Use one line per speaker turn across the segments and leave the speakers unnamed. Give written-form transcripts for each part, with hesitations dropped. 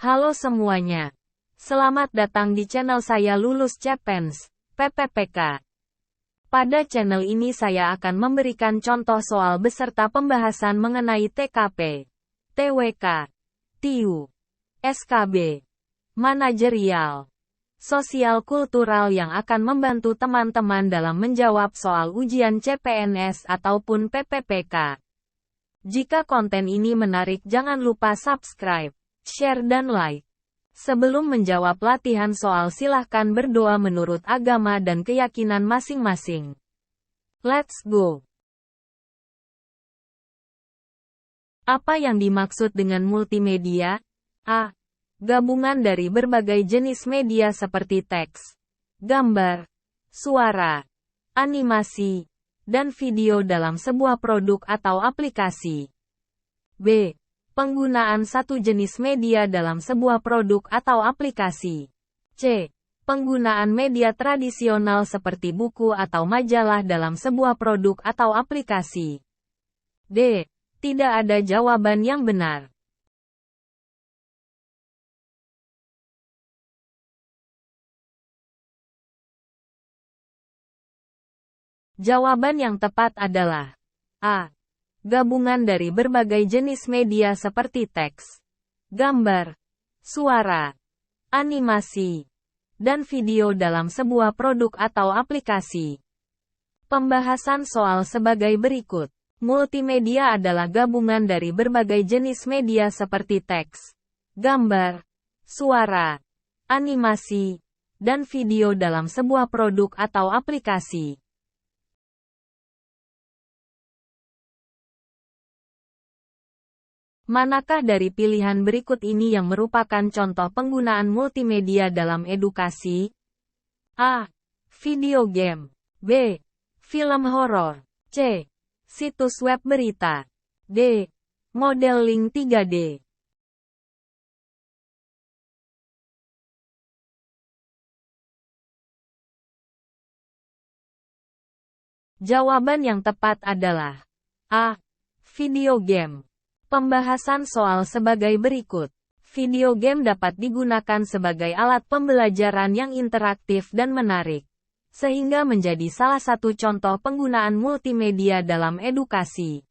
Halo semuanya. Selamat datang di channel saya Lulus Chapens, PPPK. Pada channel ini saya akan memberikan contoh soal beserta pembahasan mengenai TKP, TWK, TIU, SKB, manajerial, sosial kultural yang akan membantu teman-teman dalam menjawab soal ujian CPNS ataupun PPPK. Jika konten ini menarik, jangan lupa subscribe, share dan like. Sebelum menjawab latihan soal, silahkan berdoa menurut agama dan keyakinan masing-masing. Let's go! Apa yang dimaksud dengan multimedia? A. Gabungan dari berbagai jenis media seperti teks, gambar, suara, animasi, dan video dalam sebuah produk atau aplikasi. B. Penggunaan satu jenis media dalam sebuah produk atau aplikasi. C. Penggunaan media tradisional seperti buku atau majalah dalam sebuah produk atau aplikasi. D. Tidak ada jawaban yang benar. Jawaban yang tepat adalah A. Gabungan dari berbagai jenis media seperti teks, gambar, suara, animasi, dan video dalam sebuah produk atau aplikasi. Pembahasan soal sebagai berikut. Multimedia adalah gabungan dari berbagai jenis media seperti teks, gambar, suara, animasi, dan video dalam sebuah produk atau aplikasi. Manakah dari pilihan berikut ini yang merupakan contoh penggunaan multimedia dalam edukasi? A. Video game. B. Film horor. C. Situs web berita. D. Modeling 3D. Jawaban yang tepat adalah A. Video game. Pembahasan soal sebagai berikut. Video game dapat digunakan sebagai alat pembelajaran yang interaktif dan menarik, sehingga menjadi salah satu contoh penggunaan multimedia dalam edukasi.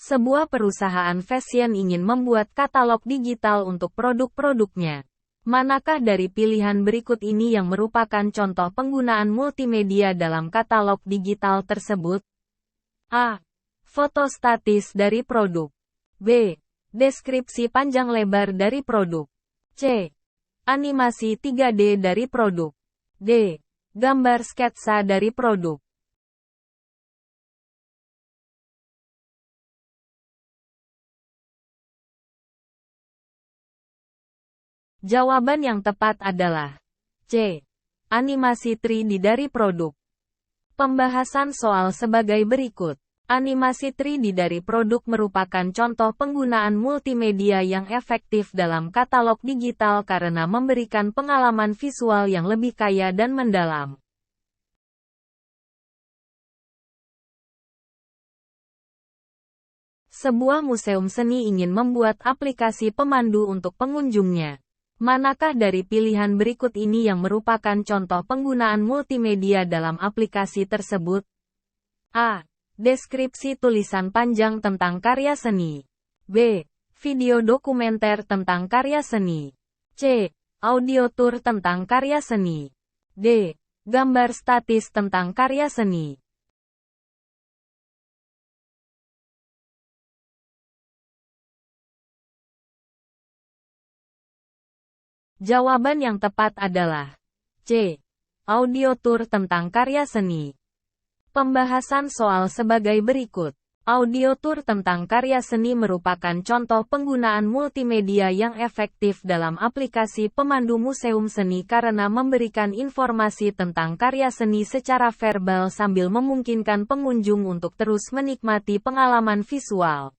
Sebuah perusahaan fashion ingin membuat katalog digital untuk produk-produknya. Manakah dari pilihan berikut ini yang merupakan contoh penggunaan multimedia dalam katalog digital tersebut? A. Foto statis dari produk. B. Deskripsi panjang lebar dari produk. C. Animasi 3D dari produk. D. Gambar sketsa dari produk. Jawaban yang tepat adalah C. Animasi 3D dari produk. Pembahasan soal sebagai berikut. Animasi 3D dari produk merupakan contoh penggunaan multimedia yang efektif dalam katalog digital karena memberikan pengalaman visual yang lebih kaya dan mendalam. Sebuah museum seni ingin membuat aplikasi pemandu untuk pengunjungnya. Manakah dari pilihan berikut ini yang merupakan contoh penggunaan multimedia dalam aplikasi tersebut? A. Deskripsi tulisan panjang tentang karya seni. B. Video dokumenter tentang karya seni. C. Audio tour tentang karya seni. D. Gambar statis tentang karya seni. Jawaban yang tepat adalah C. Audio tour tentang karya seni. Pembahasan soal sebagai berikut. Audio tour tentang karya seni merupakan contoh penggunaan multimedia yang efektif dalam aplikasi pemandu museum seni karena memberikan informasi tentang karya seni secara verbal sambil memungkinkan pengunjung untuk terus menikmati pengalaman visual.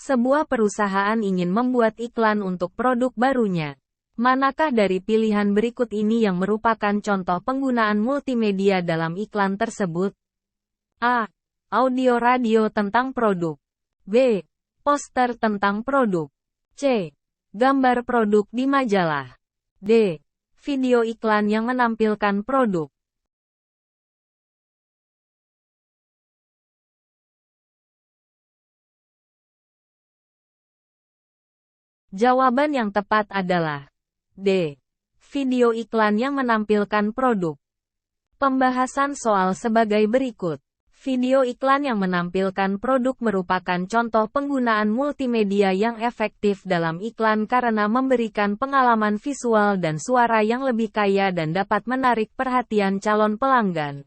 Sebuah perusahaan ingin membuat iklan untuk produk barunya. Manakah dari pilihan berikut ini yang merupakan contoh penggunaan multimedia dalam iklan tersebut? A. Audio radio tentang produk. B. Poster tentang produk. C. Gambar produk di majalah. D. Video iklan yang menampilkan produk. Jawaban yang tepat adalah D. Video iklan yang menampilkan produk. Pembahasan soal sebagai berikut. Video iklan yang menampilkan produk merupakan contoh penggunaan multimedia yang efektif dalam iklan karena memberikan pengalaman visual dan suara yang lebih kaya dan dapat menarik perhatian calon pelanggan.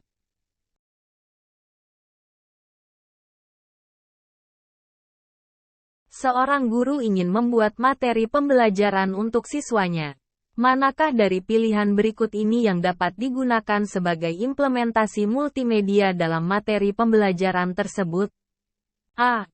Seorang guru ingin membuat materi pembelajaran untuk siswanya. Manakah dari pilihan berikut ini yang dapat digunakan sebagai implementasi multimedia dalam materi pembelajaran tersebut? A.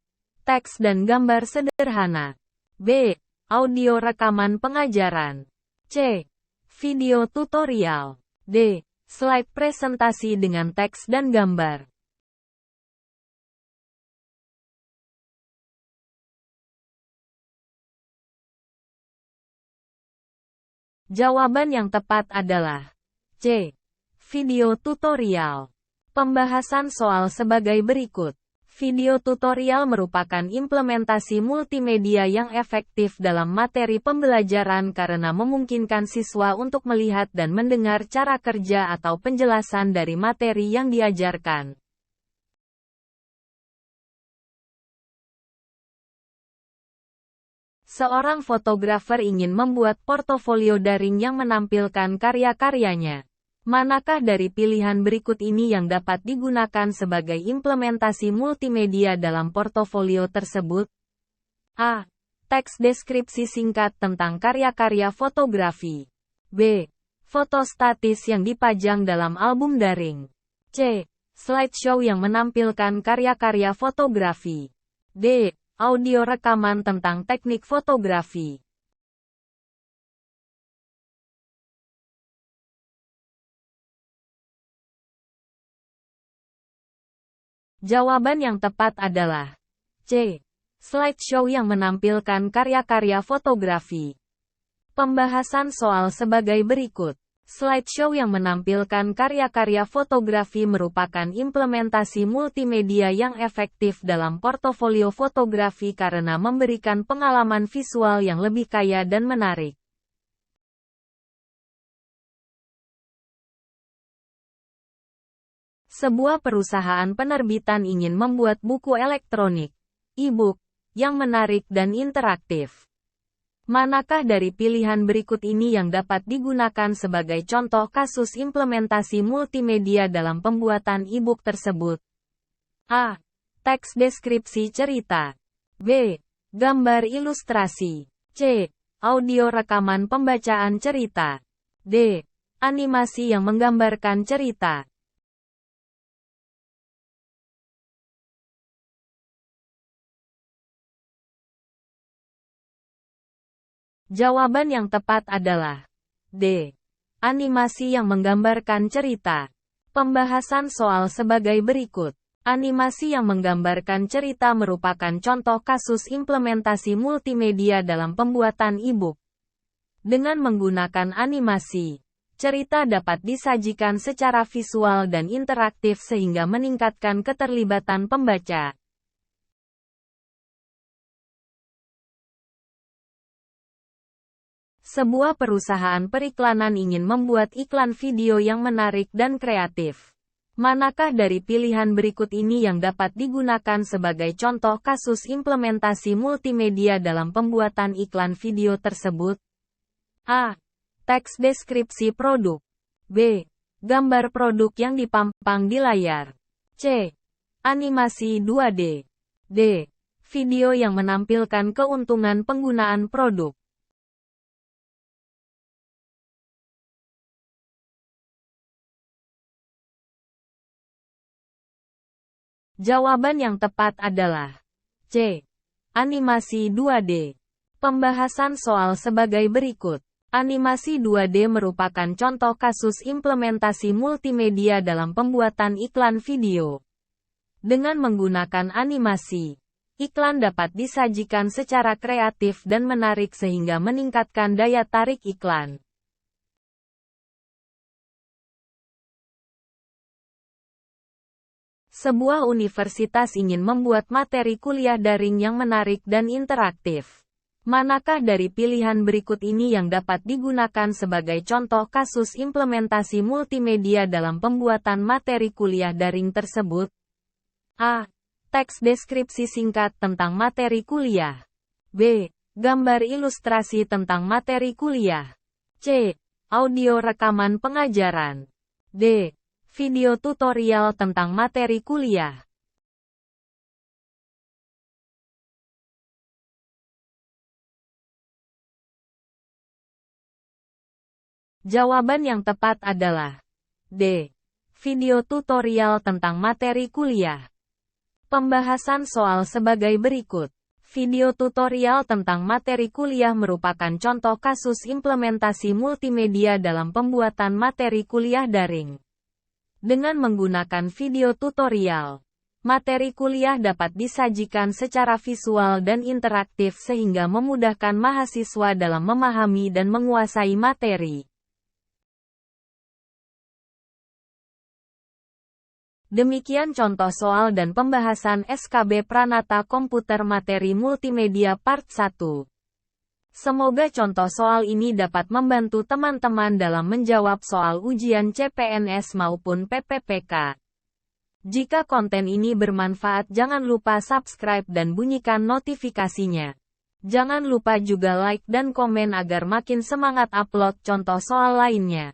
Teks dan gambar sederhana. B. Audio rekaman pengajaran. C. Video tutorial. D. Slide presentasi dengan teks dan gambar. Jawaban yang tepat adalah C. Video tutorial. Pembahasan soal sebagai berikut. Video tutorial merupakan implementasi multimedia yang efektif dalam materi pembelajaran karena memungkinkan siswa untuk melihat dan mendengar cara kerja atau penjelasan dari materi yang diajarkan. Seorang fotografer ingin membuat portofolio daring yang menampilkan karya-karyanya. Manakah dari pilihan berikut ini yang dapat digunakan sebagai implementasi multimedia dalam portofolio tersebut? A. Teks deskripsi singkat tentang karya-karya fotografi. B. Foto statis yang dipajang dalam album daring. C. Slideshow yang menampilkan karya-karya fotografi. D. Audio rekaman tentang teknik fotografi. Jawaban yang tepat adalah C. Slideshow yang menampilkan karya-karya fotografi. Pembahasan soal sebagai berikut. Slideshow yang menampilkan karya-karya fotografi merupakan implementasi multimedia yang efektif dalam portofolio fotografi karena memberikan pengalaman visual yang lebih kaya dan menarik. Sebuah perusahaan penerbitan ingin membuat buku elektronik, e-book, yang menarik dan interaktif. Manakah dari pilihan berikut ini yang dapat digunakan sebagai contoh kasus implementasi multimedia dalam pembuatan e-book tersebut? A. Teks deskripsi cerita. B. Gambar ilustrasi. C. Audio rekaman pembacaan cerita. D. Animasi yang menggambarkan cerita. Jawaban yang tepat adalah D. Animasi yang menggambarkan cerita. Pembahasan soal sebagai berikut. Animasi yang menggambarkan cerita merupakan contoh kasus implementasi multimedia dalam pembuatan e-book. Dengan menggunakan animasi, cerita dapat disajikan secara visual dan interaktif sehingga meningkatkan keterlibatan pembaca. Sebuah perusahaan periklanan ingin membuat iklan video yang menarik dan kreatif. Manakah dari pilihan berikut ini yang dapat digunakan sebagai contoh kasus implementasi multimedia dalam pembuatan iklan video tersebut? A. Teks deskripsi produk. B. Gambar produk yang dipampang di layar. C. Animasi 2D. D. Video yang menampilkan keuntungan penggunaan produk. Jawaban yang tepat adalah C. Animasi 2D. Pembahasan soal sebagai berikut. Animasi 2D merupakan contoh kasus implementasi multimedia dalam pembuatan iklan video. Dengan menggunakan animasi, iklan dapat disajikan secara kreatif dan menarik sehingga meningkatkan daya tarik iklan. Sebuah universitas ingin membuat materi kuliah daring yang menarik dan interaktif. Manakah dari pilihan berikut ini yang dapat digunakan sebagai contoh kasus implementasi multimedia dalam pembuatan materi kuliah daring tersebut? A. Teks deskripsi singkat tentang materi kuliah. B. Gambar ilustrasi tentang materi kuliah. C. Audio rekaman pengajaran. D. Video tutorial tentang materi kuliah. Jawaban yang tepat adalah D. Video tutorial tentang materi kuliah. Pembahasan soal sebagai berikut. Video tutorial tentang materi kuliah merupakan contoh kasus implementasi multimedia dalam pembuatan materi kuliah daring. Dengan menggunakan video tutorial, materi kuliah dapat disajikan secara visual dan interaktif sehingga memudahkan mahasiswa dalam memahami dan menguasai materi. Demikian contoh soal dan pembahasan SKB Pranata Komputer Materi Multimedia Part 1. Semoga contoh soal ini dapat membantu teman-teman dalam menjawab soal ujian CPNS maupun PPPK. Jika konten ini bermanfaat, jangan lupa subscribe dan bunyikan notifikasinya. Jangan lupa juga like dan komen agar makin semangat upload contoh soal lainnya.